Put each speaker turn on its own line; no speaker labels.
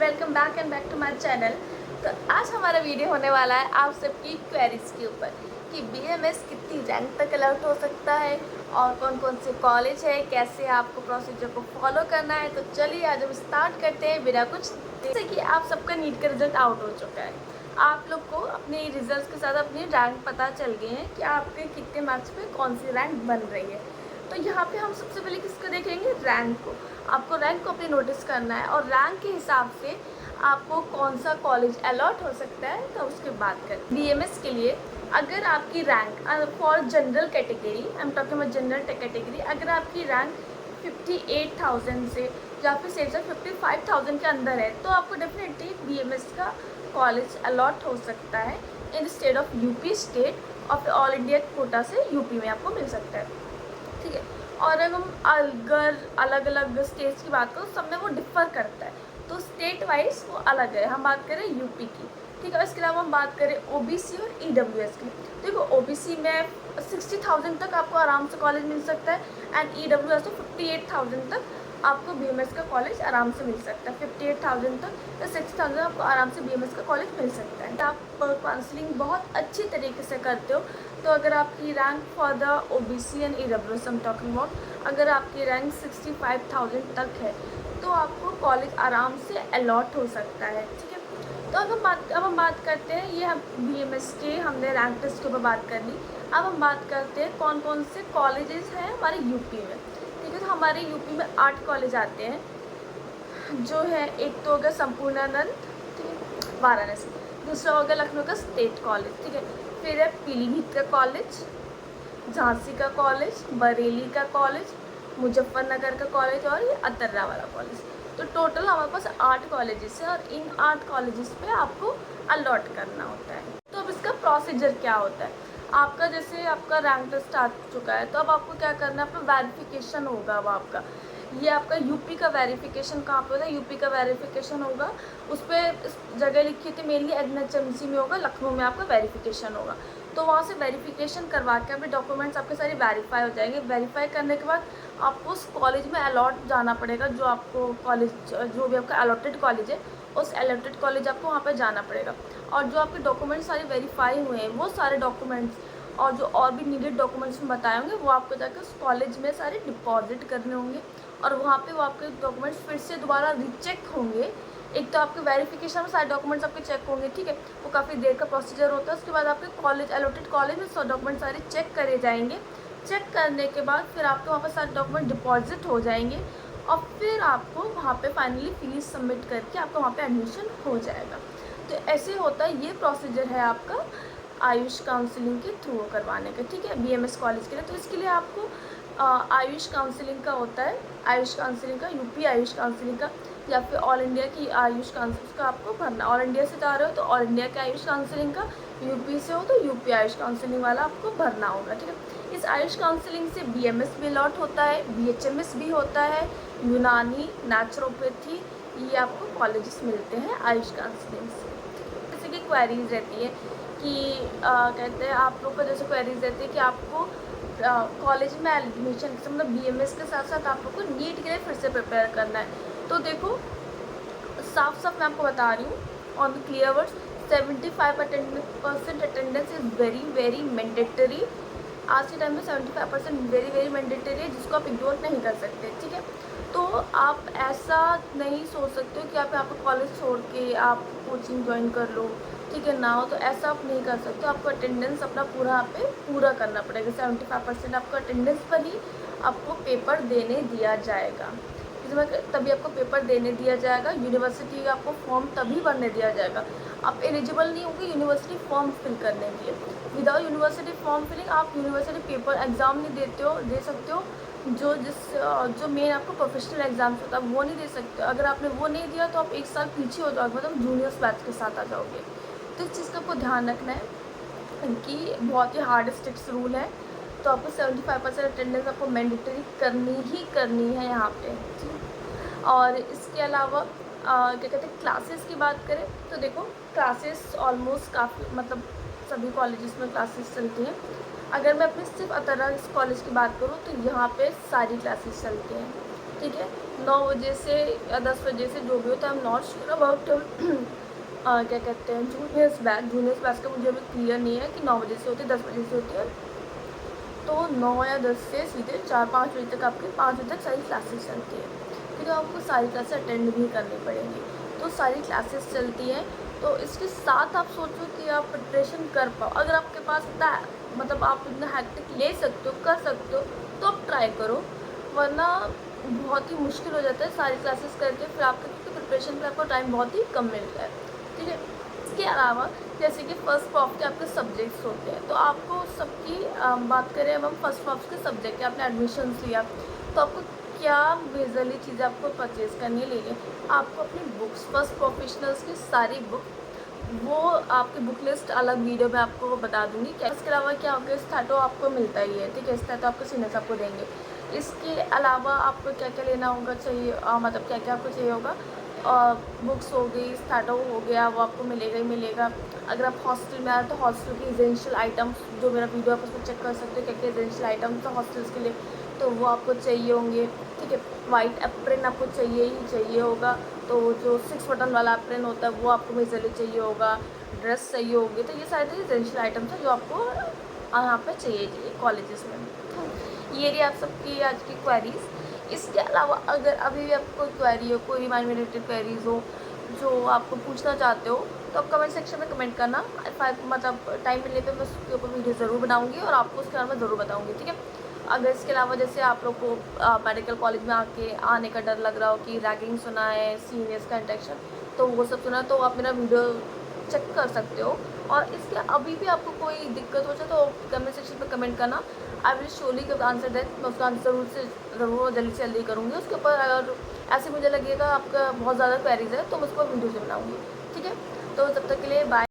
Welcome back and back to my channel. तो आज हमारा वीडियो होने वाला है आप सबकी क्वेरीज के ऊपर कि बीएमएस कितनी रैंक तक अलर्ट हो सकता है और कौन कौन से कॉलेज है, कैसे आपको प्रोसीजर को फॉलो करना है। तो चलिए आज हम स्टार्ट करते हैं बिना कुछ। जैसे कि आप सबका नीट का रिजल्ट आउट हो चुका है, आप लोग को अपने रिजल्ट के साथ अपनी रैंक पता चल गए हैं कि आपके कितने मार्क्स पे कौन सी रैंक बन रही है। तो यहाँ पे हम सबसे पहले किसको देखेंगे, रैंक को। आपको रैंक को अपनी नोटिस करना है और रैंक के हिसाब से आपको कौन सा कॉलेज अलॉट हो सकता है, तो उसकी बात करें। बीएमएस के लिए अगर आपकी rank for general category, I am talking about general category, अगर आपकी रैंक 58,000 से या फिर से 55,000 के अंदर है तो आपको डेफिनेटली बीएमएस का कॉलेज अलॉट हो सकता है इन स्टेट ऑफ यूपी स्टेट और ऑल इंडिया कोटा से यूपी में आपको मिल सकता है, ठीक है। और अगर हम अगर अलग अलग स्टेट्स की बात करो, सब में वो डिफ़र करता है, तो स्टेट वाइज वो अलग है। हम बात करें यूपी की, ठीक है। इसके अलावा हम बात करें ओबीसी और ईडब्ल्यूएस की। देखो ओबीसी में 60,000 तक आपको आराम से कॉलेज मिल सकता है एंड ईडब्ल्यूएस में 58,000 तक आपको बीएमएस का कॉलेज आराम से मिल सकता है। 58,000 तक या 60,000 आपको आराम से बीएमएस का कॉलेज मिल सकता है। आप काउंसलिंग बहुत अच्छी तरीके से करते हो तो अगर आपकी rank for the OBC and EWS हम टॉकिंग अबाउट, अगर आपकी रैंक 65,000 तक है तो आपको कॉलेज आराम से अलॉट हो सकता है, ठीक है। तो अब हम बात करते हैं, ये हम बीएमएस के हमने रैंक टेस्ट के ऊपर बात कर ली। अब हम बात करते हैं कौन कौन से कॉलेजेस हैं हमारे यूपी में, ठीक है। तो हमारे यूपी में 8 कॉलेज आते हैं जो है, एक तो हो गया संपूर्णानंद, ठीक है, वाराणसी। दूसरा हो गया लखनऊ का स्टेट कॉलेज, ठीक है। फिर है पीलीभीत का कॉलेज, झांसी का कॉलेज, बरेली का कॉलेज, मुजफ्फरनगर का कॉलेज और ये अतर्रा वाला कॉलेज। तो टोटल हमारे पास 8 कॉलेजेस हैं और इन 8 कॉलेजेस पे आपको अलॉट करना होता है। तो अब इसका प्रोसीजर क्या होता है, आपका जैसे आपका रैंक टेस्ट आ चुका है तो अब आपको क्या करना है, आपका वेरिफिकेशन होगा। अब आपका ये आपका यूपी का वेरिफिकेशन कहाँ पे होता है, यूपी का वेरिफिकेशन होगा उस पर जगह लिखी थी मेनली एनएचएमसी में होगा, लखनऊ में आपका वेरिफिकेशन होगा। तो वहाँ से वेरिफिकेशन करवा के अपने डॉक्यूमेंट्स आपके सारे वेरीफाई हो जाएंगे। वेरीफाई करने के बाद आपको उस कॉलेज में अलॉट जाना पड़ेगा, जो आपको कॉलेज जो भी आपका अलॉटेड कॉलेज है उस अलॉटेड कॉलेज आपको वहाँ पर जाना पड़ेगा। और जो आपके डॉक्यूमेंट्स सारे वेरीफाई हुए हैं वो सारे डॉक्यूमेंट्स और जो और भी नीडेड डॉक्यूमेंट्स में बताए होंगे वो आपको जाकर उस कॉलेज में सारे डिपॉजिट करने होंगे और वहाँ पे वो आपके डॉक्यूमेंट्स फिर से दोबारा रीचेक होंगे। एक तो आपके वेरिफिकेशन में सारे डॉक्यूमेंट्स आपके चेक होंगे, ठीक है, वो काफ़ी देर का प्रोसीजर होता है। उसके बाद आपके कॉलेज अलॉटेड कॉलेज में सब डॉक्यूमेंट सारे चेक करे जाएंगे। चेक करने के बाद फिर आपके वहाँ पर सारे डॉक्यूमेंट डिपॉजिट हो जाएंगे और फिर आपको वहाँ पे फाइनली फीस सबमिट करके आपका वहाँ पे एडमिशन हो जाएगा। तो ऐसे होता है, ये प्रोसीजर है आपका आयुष काउंसलिंग के थ्रू करवाने का, ठीक है, बीएमएस कॉलेज के लिए। तो इसके लिए आपको आयुष काउंसलिंग का होता है, आयुष काउंसलिंग का, यूपी आयुष काउंसलिंग का या फिर ऑल इंडिया की आयुष काउंसलिंग का आपको भरना। ऑल इंडिया से जा रहे हो तो ऑल इंडिया के आयुष काउंसलिंग का, यूपी से हो तो यूपी आयुष काउंसलिंग वाला आपको भरना होगा, ठीक है। इस आयुष काउंसलिंग से बीएमएस भी अलॉट होता है, बीएचएमएस भी होता है, यूनानी, नेचुरोपैथी, ये आपको कॉलेजेस मिलते हैं आयुष काउंसलिंग से। जैसे कि क्वेरीज रहती है कि कहते हैं आप लोग का जैसे क्वेरीज रहती है कि आपको कॉलेज में एडमिशन मतलब बीएमएस के साथ साथ आप लोग को नीट के लिए फिर से प्रिपेयर करना है। तो देखो साफ साफ मैं आपको बता रही हूँ on the clear words, 75% attendance is very very mandatory. आज के टाइम में 75% वेरी वेरी मैंडेटरी है, जिसको आप इग्नोर नहीं कर सकते, ठीक है। तो आप ऐसा नहीं सोच सकते हो कि आप यहाँ पर कॉलेज छोड़ के आप कोचिंग ज्वाइन कर लो, ठीक है, ना हो, तो ऐसा आप नहीं कर सकते। आपको अटेंडेंस अपना पूरा यहाँ पे पूरा करना पड़ेगा। 75% आपको अटेंडेंस पर ही आपको पेपर देने दिया जाएगा, इसमें तभी आपको पेपर देने दिया जाएगा। यूनिवर्सिटी का आपको फॉर्म तभी भरने दिया जाएगा, आप एलिजिबल नहीं होंगे यूनिवर्सिटी फॉर्म फिल करने के लिए। विदाउट यूनिवर्सिटी फॉर्म फिलिंग आप यूनिवर्सिटी पेपर एग्ज़ाम नहीं दे सकते हो। जो मेन आपको प्रोफेशनल एग्जाम्स होता है वो नहीं दे सकते। अगर आपने वो नहीं दिया तो आप 1 साल पीछे हो जाओगे, मतलब जूनियर्स बैच के साथ आ जाओगे। तो इस चीज़ का आपको ध्यान रखना है कि बहुत ही हार्ड स्ट्रिक्ट रूल है। तो आपको 75% अटेंडेंस आपको मैंडेटरी करनी है यहाँ पे, ठीक। और इसके अलावा क्या कहते हैं, क्लासेस की बात करें तो देखो क्लासेस ऑलमोस्ट काफ़ी मतलब सभी कॉलेजेस में क्लासेस चलती हैं। अगर मैं अपने सिर्फ अतरा कॉलेज की बात करूँ तो यहाँ पे सारी क्लासेस चलती हैं, ठीक है। 9 बजे से या 10 बजे से जो भी होता है, I am not sure about क्या कहते हैं जूनियर्स बैच का मुझे अभी क्लियर नहीं है कि 9 बजे से होती है 10 बजे से होती है। तो 9 या 10 से सीधे 4-5 बजे तक आपके 5 बजे तक सारी क्लासेस चलती है, फिर आपको सारी क्लासेस अटेंड भी करनी पड़ेंगी। तो सारी क्लासेस चलती हैं, तो इसके साथ आप सोचो कि आप प्रिपरेशन कर पाओ। अगर आपके पास इतना मतलब आप इतना हैक्टिक ले सकते हो, कर सकते हो, तो आप ट्राई करो, वरना बहुत ही मुश्किल हो जाता है सारी क्लासेस करके फिर आपके, क्योंकि प्रिपरेशन पर आपको टाइम बहुत ही कम मिलता है। ठीक है, इसके अलावा जैसे कि फर्स्ट प्रॉप के आपके सब्जेक्ट्स होते हैं, तो आपको सबकी बात करें अब हम फर्स्ट प्रॉप के सब्जेक्ट के आपने एडमिशन लिया, तो आपको क्या मेजरली चीज़ें आपको परचेज़ करनी लेनी, आपको अपनी बुक्स फर्स्ट प्रोफेशनल्स की सारी बुक, वो आपकी बुक लिस्ट अलग वीडियो में आपको बता दूंगी क्या। इसके अलावा क्या होगा, स्टैटो आपको मिलता ही है, ठीक है, स्टैटो आपको सीनियर्स आपको देंगे। इसके अलावा आपको क्या क्या लेना होगा चाहिए, मतलब क्या क्या आपको चाहिए होगा, बुक्स हो गई, स्टैटो हो गया, वो आपको मिलेगा ही मिलेगा। अगर आप हॉस्टल में आए तो हॉस्टल के एसेंशियल आइटम्स, जो मेरा वीडियो आप उसमें चेक कर सकते हो क्या क्या एसेंशियल आइटम्स है हॉस्टल्स के लिए, तो वो आपको चाहिए होंगे। ठीक है, वाइट एप्रिन आपको चाहिए ही चाहिए होगा, तो जो 6 बटन वाला एप्रिन होता है वो आपको मेजरली चाहिए होगा, ड्रेस चाहिए होगी। तो ये सारे एसेंशियल आइटम्स हैं जो आपको यहाँ पर चाहिए कॉलेजेस में। ये रही आप सबकी आज की क्वेरीज़। इसके अलावा अगर अभी भी आपको कोई क्वेरी हो, कोई माइंड में रिलेटेड क्वेरीज हो जो आपको पूछना चाहते हो, तो आप कमेंट सेक्शन में कमेंट करना। मतलब टाइम मिलने पे मैं उसके ऊपर वीडियो ज़रूर बनाऊंगी और आपको उसके बारे में ज़रूर बताऊंगी। ठीक है, अगर इसके अलावा जैसे आप लोग को मेडिकल कॉलेज में आने का डर लग रहा हो कि रैगिंग सुना है, सीनियर्स का इंटेक्शन, तो वो सब सुना, तो आप मेरा वीडियो चेक कर सकते हो। और इसके अभी भी आपको कोई दिक्कत हो जाए तो कमेंट सेक्शन पर कमेंट करना, I will surely answer that. मैं उसका आंसर ज़रूर जल्दी से जल्दी करूँगी। उसके ऊपर अगर ऐसे मुझे लगेगा आपका बहुत ज़्यादा क्वेरीज है तो मैं उसको वीडियो से बनाऊँगी। ठीक है, तो तब तक के लिए बाय।